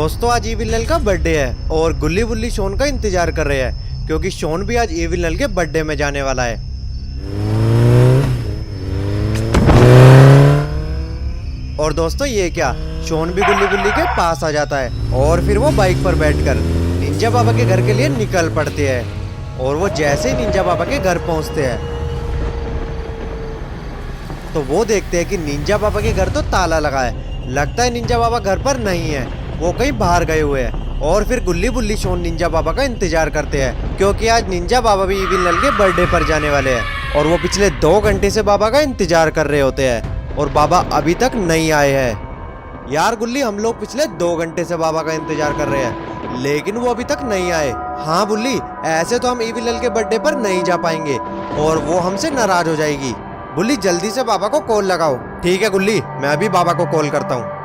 दोस्तों आज इविल नल का बर्थडे है और गुल्ली बुल्ली शोन का इंतजार कर रहे हैं क्योंकि शोन भी आज इविल नल के बर्थडे में जाने वाला है। और दोस्तों ये क्या, शोन भी गुल्ली बुल्ली के पास आ जाता है और फिर वो बाइक पर बैठकर निंजा बाबा के घर के लिए निकल पड़ते हैं। और वो जैसे ही निंजा बाबा के घर पहुंचते हैं तो वो देखते हैं कि निंजा बाबा के घर तो ताला लगा है। लगता है निंजा बाबा घर पर नहीं है, वो कहीं बाहर गए हुए हैं। और फिर गुल्ली बुल्ली शोन निंजा बाबा का इंतजार करते हैं क्योंकि आज निंजा बाबा भी इविल नल के बर्थडे पर जाने वाले हैं। और वो पिछले 2 घंटे से बाबा का इंतजार कर रहे होते हैं और बाबा अभी तक नहीं आए हैं। यार गुल्ली, हम लोग पिछले 2 घंटे से बाबा का इंतजार कर रहे हैं लेकिन वो अभी तक नहीं आए। हाँ बुल्ली, ऐसे तो हम इविल नल के बर्थडे पर नहीं जा पाएंगे और वो हमसे नाराज हो जाएगी। गुल्ली जल्दी से बाबा को कॉल लगाओ। ठीक है गुल्ली, मैं अभी बाबा को कॉल करता हूँ।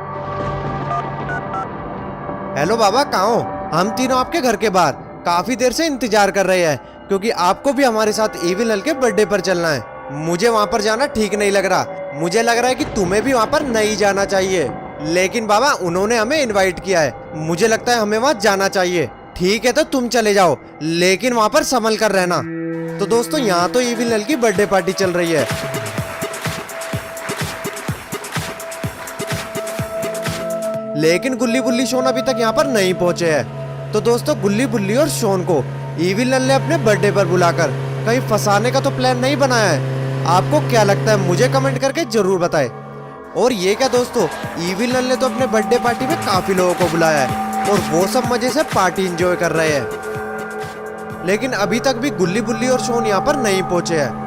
हेलो बाबा, कहाँ हो? हम तीनों आपके घर के बाहर काफी देर से इंतजार कर रहे हैं क्योंकि आपको भी हमारे साथ इविल नल के बर्थडे पर चलना है। मुझे वहाँ पर जाना ठीक नहीं लग रहा। मुझे लग रहा है कि तुम्हें भी वहाँ पर नहीं जाना चाहिए, लेकिन बाबा उन्होंने हमें इनवाइट किया है, मुझे लगता है हमें वहाँ जाना चाहिए। ठीक है तो तुम चले जाओ, लेकिन वहाँ पर संभल कर रहना। तो दोस्तों यहाँ तो इविल नल की बर्थडे पार्टी चल रही है। लेकिन गुल्ली बुल्ली शोन अभी तक यहाँ पर नहीं पहुंचे हैं। तो दोस्तों गुल्ली बुल्ली और शोन को इविल नल ने अपने बर्थडे पर बुलाकर कहीं फंसाने का तो प्लान नहीं बनाया है। आपको क्या लगता है, मुझे कमेंट करके जरूर बताएं। और ये क्या दोस्तों, इविल नल ने तो अपने बर्थडे पार्टी में काफी लोगों को बुलाया है और वो सब मजे से पार्टी एंजॉय कर रहे हैं, लेकिन अभी तक भी गुल्ली बुल्ली और शोन यहाँ पर नहीं पहुंचे हैं।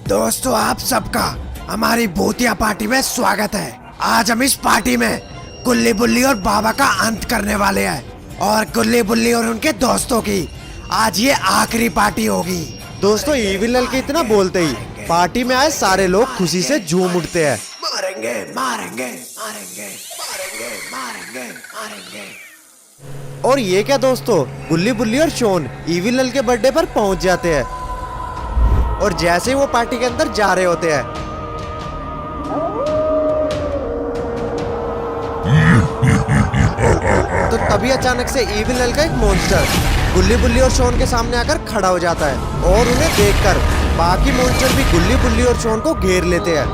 दोस्तों आप सबका हमारी भूतिया पार्टी में स्वागत है। आज हम इस पार्टी में गुल्ली बुल्ली और बाबा का अंत करने वाले हैं और गुल्ली बुल्ली और उनके दोस्तों की आज ये आखिरी पार्टी होगी। दोस्तों इविल नल के इतना बोलते ही पार्टी में आए सारे लोग खुशी से झूम उठते हैं। मारेंगे मारेंगे मारेंगे मारेंगे मारेंगे मारेंगे। और ये क्या दोस्तों, गुल्ली बुल्ली और शोन इविल नल के बर्थडे पर पहुंच जाते हैं और जैसे ही वो पार्टी के अंदर जा रहे होते हैं तो तभी अचानक से इविल नल का एक मॉन्स्टर गुल्ली बुल्ली और शोन के सामने आकर खड़ा हो जाता है और उन्हें देखकर बाकी मॉन्स्टर भी गुल्ली बुल्ली और शोन को घेर लेते हैं।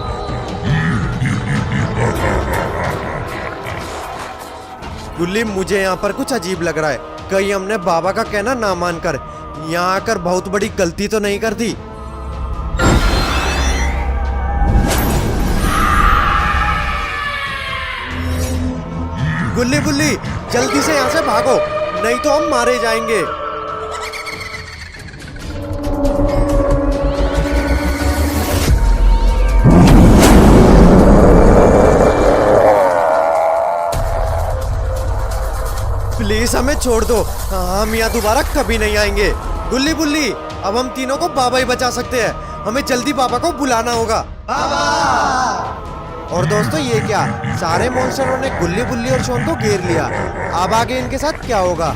गुल्ली, मुझे यहाँ पर कुछ अजीब लग रहा है। कहीं हमने बाबा का कहना ना मानकर यहाँ आकर बहुत बड़ी गलती तो नहीं कर दी। गुल्ली बुल्ली जल्दी से यहाँ से भागो, नहीं तो हम मारे जाएंगे। प्लीज हमें छोड़ दो, हम यहाँ दोबारा कभी नहीं आएंगे। गुल्ली बुल्ली, अब हम तीनों को बाबा ही बचा सकते हैं, हमें जल्दी बाबा को बुलाना होगा। बाबा! और दोस्तों ये क्या, सारे मॉन्स्टरों ने गुल्ली बुल्ली और शोन को घेर लिया। अब आगे इनके साथ क्या होगा?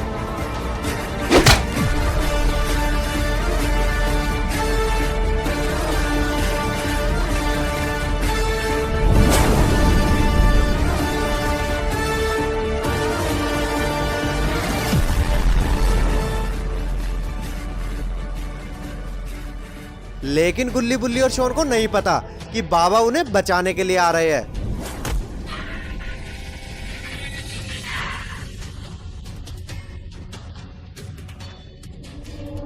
लेकिन गुल्ली बुल्ली और शोन को नहीं पता कि बाबा उन्हें बचाने के लिए आ रहे हैं।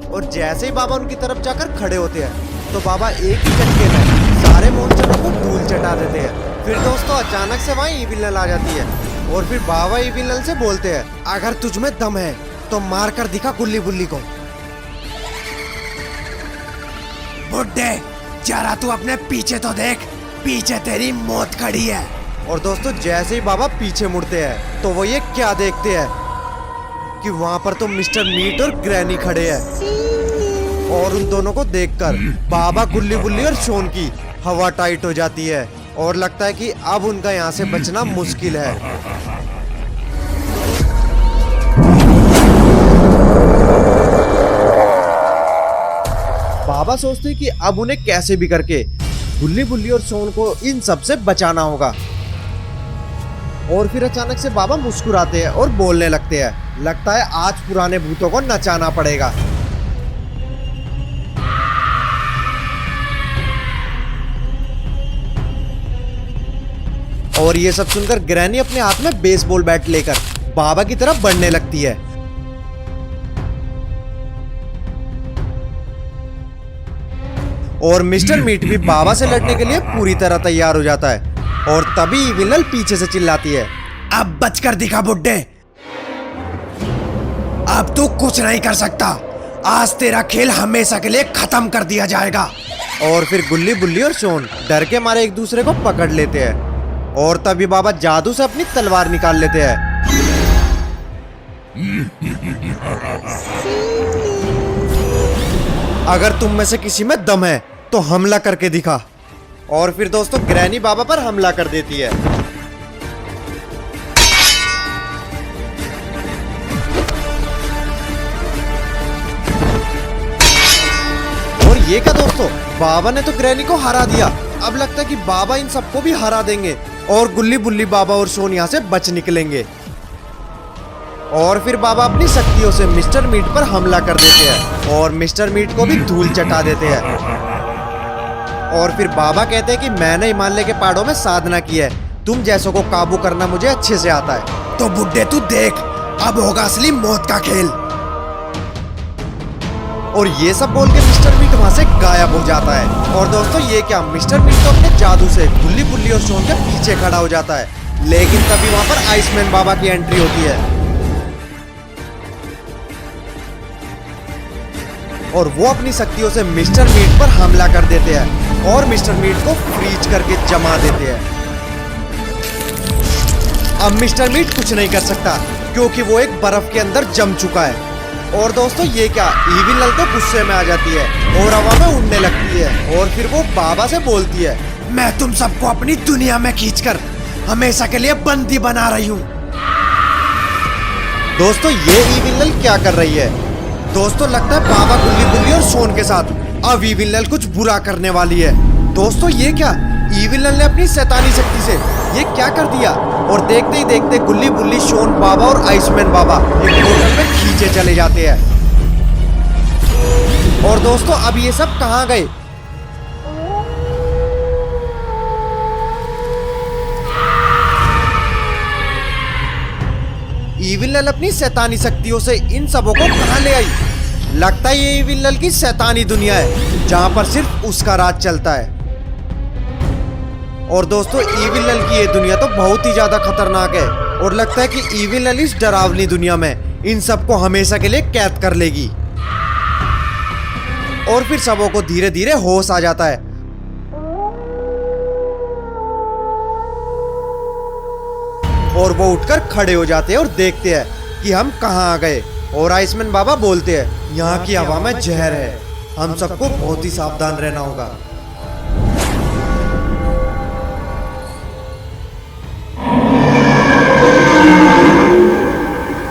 और जैसे ही बाबा उनकी तरफ जाकर खड़े होते हैं तो बाबा एक ही झटके में सारे मॉन्स्टरों को धूल चटा देते हैं। फिर दोस्तों अचानक से वहां इविल नल आ जाती है और फिर बाबा इविल नल से बोलते हैं, अगर तुझ में दम है तो मार कर दिखा गुल्ली बुल्ली को। बुड्ढे, जरा तू अपने पीछे तो देख, पीछे तेरी मौत खड़ी है। और दोस्तों जैसे ही बाबा पीछे मुड़ते हैं तो वो ये क्या देखते हैं कि वहां पर तो मिस्टर मीट और ग्रैनी खड़े हैं। और उन दोनों को देखकर बाबा, गुल्ली बुल्ली और शोन की हवा टाइट हो जाती है और लगता है कि अब उनका यहाँ से बचना मुश्किल है। बाबा सोचते हैं कि अब उन्हें कैसे भी करके गुल्ली बुल्ली और सोन को इन सब से बचाना होगा। और फिर अचानक से बाबा मुस्कुराते हैं और बोलने लगते हैं, लगता है आज पुराने भूतों को नचाना पड़ेगा। और ये सब सुनकर ग्रैनी अपने हाथ में बेसबॉल बैट लेकर बाबा की तरफ बढ़ने लगती है। और मिस्टर मीट भी बाबा से लड़ने के लिए पूरी तरह तैयार हो जाता है। और तभी विनल पीछे से चिल्लाती है, अब बचकर दिखा बुड्ढे, अब तू कुछ नहीं कर सकता। आज तेरा खेल हमेशा के लिए खत्म कर दिया जाएगा। और फिर गुल्ली बुल्ली और शोन डर के मारे एक दूसरे को पकड़ लेते हैं। और तभी बाबा जादू से अपनी तलवार निकाल लेते हैं। अगर तुम में से किसी में दम है तो हमला करके दिखा। और फिर दोस्तों ग्रैनी बाबा पर हमला कर देती है। और ये क्या दोस्तों, बाबा ने तो ग्रैनी को हरा दिया। अब लगता है कि बाबा इन सबको भी हरा देंगे और गुल्ली बुल्ली बाबा और शोन यहाँ से बच निकलेंगे। और फिर बाबा अपनी शक्तियों से मिस्टर मीट पर हमला कर देते हैं और मिस्टर मीट को भी धूल चटा देते हैं। और फिर बाबा कहते हैं कि मैंने हिमालय के पहाड़ों में साधना की है, तुम जैसों को काबू करना मुझे अच्छे से आता है। तो बुड्ढे तू देख, अब होगा असली मौत का खेल। और ये सब बोल के मिस्टर मीट वहां से गायब हो जाता है। और दोस्तों ये क्या, मिस्टर मीट तो अपने जादू से गुल्ली बुल्ली और शोन के पीछे खड़ा हो जाता है। लेकिन तभी वहां पर आइसमैन बाबा की एंट्री होती है और वो अपनी शक्तियों से मिस्टर मीट पर हमला कर देते हैं और मिस्टर मीट को फ्रीज करके जमा देते हैं। अब मिस्टर मीट कुछ नहीं कर सकता क्योंकि वो एक बर्फ के अंदर जम चुका है। और दोस्तों ये क्या, ईविल नल तो गुस्से में आ जाती है और हवा में उड़ने लगती है। और फिर वो बाबा से बोलती है, मैं तुम सबको अपनी दुनिया में खींचकर हमेशा के लिए बंदी बना रही हूँ। दोस्तों ये ईविल नल क्या कर रही है? दोस्तों लगता है बाबा गुल्ली बुल्ली और शोन के साथ अब ईविल नल कुछ बुरा करने वाली है। दोस्तों ये क्या, ईविल नल ने अपनी शैतानी शक्ति से ये क्या कर दिया? और देखते ही देखते गुल्ली बुल्ली, शोन बाबा और आइसमैन बाबा एक पोर्टल में खींचे चले जाते हैं। और दोस्तों अब ये सब कहाँ गए? ईविल नल अपनी शैतानी शक्तियों से इन सबों को कहाँ ले आई? लगता है ये ईविल नल की शैतानी दुनिया है जहां पर सिर्फ उसका राज चलता है। और दोस्तों ईविल नल की ये दुनिया तो बहुत ही ज्यादा खतरनाक है और लगता है कि ईविल नल इस डरावनी दुनिया में इन सबको हमेशा के लिए कैद कर लेगी। और फिर सबों को धीरे धीरे होश आ जाता है। और वो उठकर खड़े हो जाते हैं और देखते हैं कि हम कहाँ आ गए। और आइसमैन बाबा बोलते हैं, यहाँ की हवा में जहर है, हम सबको बहुत ही सावधान रहना होगा।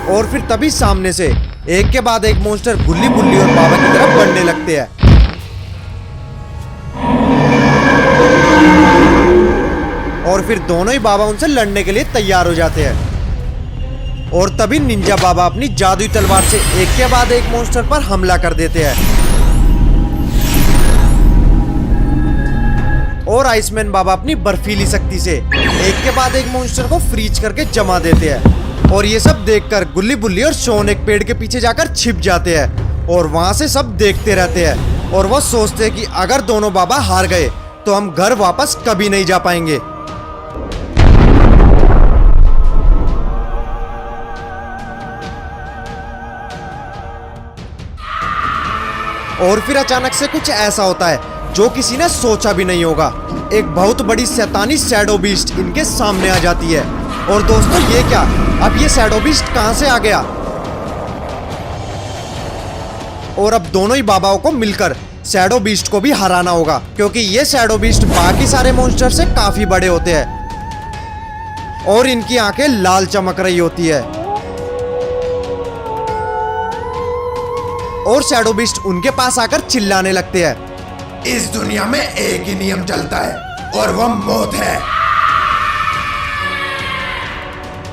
और फिर तभी सामने से एक के बाद एक मॉन्स्टर गुल्ली बुल्ली और बाबा की तरफ बढ़ने लगते हैं। और फिर दोनों ही बाबा उनसे लड़ने के लिए तैयार हो जाते हैं। और तभी निंजा बाबा अपनी जादुई तलवार से एक के बाद एक मॉन्स्टर पर हमला कर देते हैं। और आइसमैन बाबा अपनी बर्फीली शक्ति से एक के बाद एक मॉन्स्टर को फ्रीज करके जमा देते हैं। और ये सब देखकर गुल्ली बुल्ली और शोन एक पेड़ के पीछे जाकर छिप जाते हैं और वहां से सब देखते रहते हैं। और वो सोचते हैं कि अगर दोनों बाबा हार गए तो हम घर वापस कभी नहीं जा पाएंगे। और फिर अचानक से कुछ ऐसा होता है जो किसी ने सोचा भी नहीं होगा। एक बहुत बड़ी शैतानी शैडो बीस्ट इनके सामने आ जाती है। और दोस्तों ये क्या, अब ये शैडो बीस्ट कहां से आ गया? और अब दोनों ही बाबाओं को मिलकर शैडो बीस्ट को भी हराना होगा, क्योंकि ये शैडो बीस्ट बाकी सारे मॉन्स्टर से काफी बड़े होते हैं और इनकी आंखें लाल चमक रही होती है। और शैडो बीस्ट उनके पास आकर चिल्लाने लगते हैं, इस दुनिया में एक ही नियम चलता है और वो मौत है।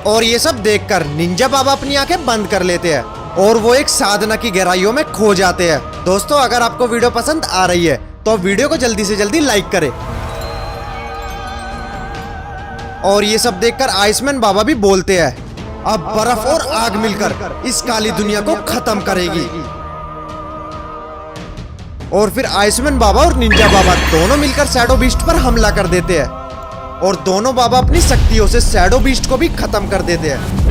और ये सब देखकर निंजा बाबा अपनी आंखें बंद कर लेते हैं और वो एक साधना की गहराइयों में खो जाते हैं। दोस्तों, अगर आपको वीडियो पसंद आ रही है तो वीडियो को जल्दी से जल्दी लाइक करें। और ये सब देखकर आइसमैन बाबा भी बोलते हैं, अब बर्फ और आग मिलकर इस काली दुनिया को खत्म करेगी। और फिर आइसमैन बाबा और निंजा बाबा दोनों मिलकर शैडो बीस्ट पर हमला कर देते हैं और दोनों बाबा अपनी शक्तियों से शैडो बीस्ट को भी खत्म कर देते हैं।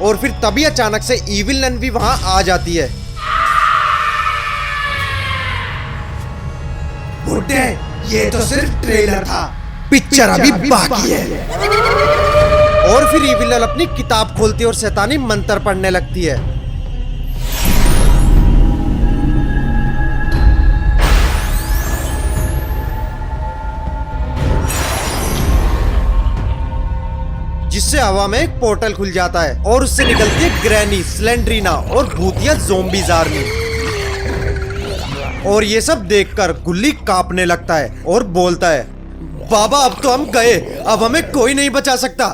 और फिर तभी अचानक से इविल नन भी वहां आ जाती है। बुड्ढे, ये तो सिर्फ ट्रेलर था, पिक्चर अभी बाकी है। और फिर इविल नन अपनी किताब खोलती है और शैतानी मंत्र पढ़ने लगती है। जिससे हवा में एक पोर्टल खुल जाता है और उससे निकलती है ग्रैनी, स्लेंड्रीना और भूतिया ज़ोंबीज़ आर्मी। और ये सब देखकर गुल्ली कांपने लगता है और बोलता है, बाबा अब तो हम गए, अब हमें कोई नहीं बचा सकता।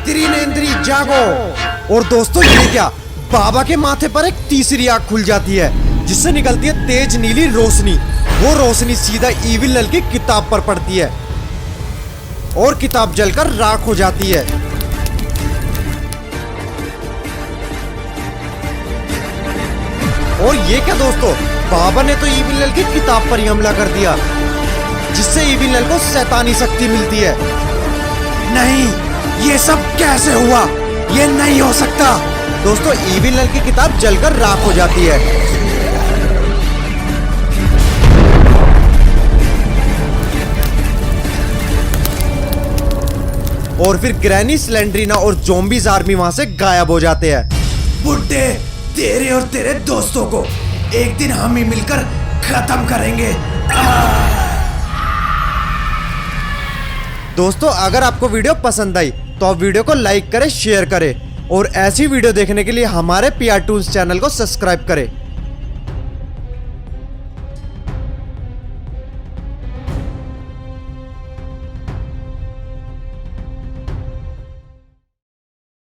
त्रिनेंद्री जागो। और दोस्तों, ये क्या, बाबा के माथे पर एक तीसरी आंख खुल जाती है जिससे निकलती है तेज नीली रोशनी। वो रोशनी सीधा इविल नन की किताब पर पड़ती है और किताब जलकर राख हो जाती है। और ये क्या दोस्तों, बाबा ने तो इविल नन की किताब पर ही हमला कर दिया, जिससे इविल नन को शैतानी शक्ति मिलती है। नहीं, ये सब कैसे हुआ? ये नहीं हो सकता। दोस्तों, इविल नन की किताब जलकर राख हो जाती है। और फिर ग्रैनी, स्लेंड्रीना और ज़ोंबीज़ आर्मी वहां से गायब हो जाते हैं। बुड्ढे, तेरे और तेरे दोस्तों को एक दिन हम ही मिलकर खत्म करेंगे। दोस्तों, अगर आपको वीडियो पसंद आई तो आप वीडियो को लाइक करें, शेयर करें और ऐसी वीडियो देखने के लिए हमारे PR Toons चैनल को सब्सक्राइब करें।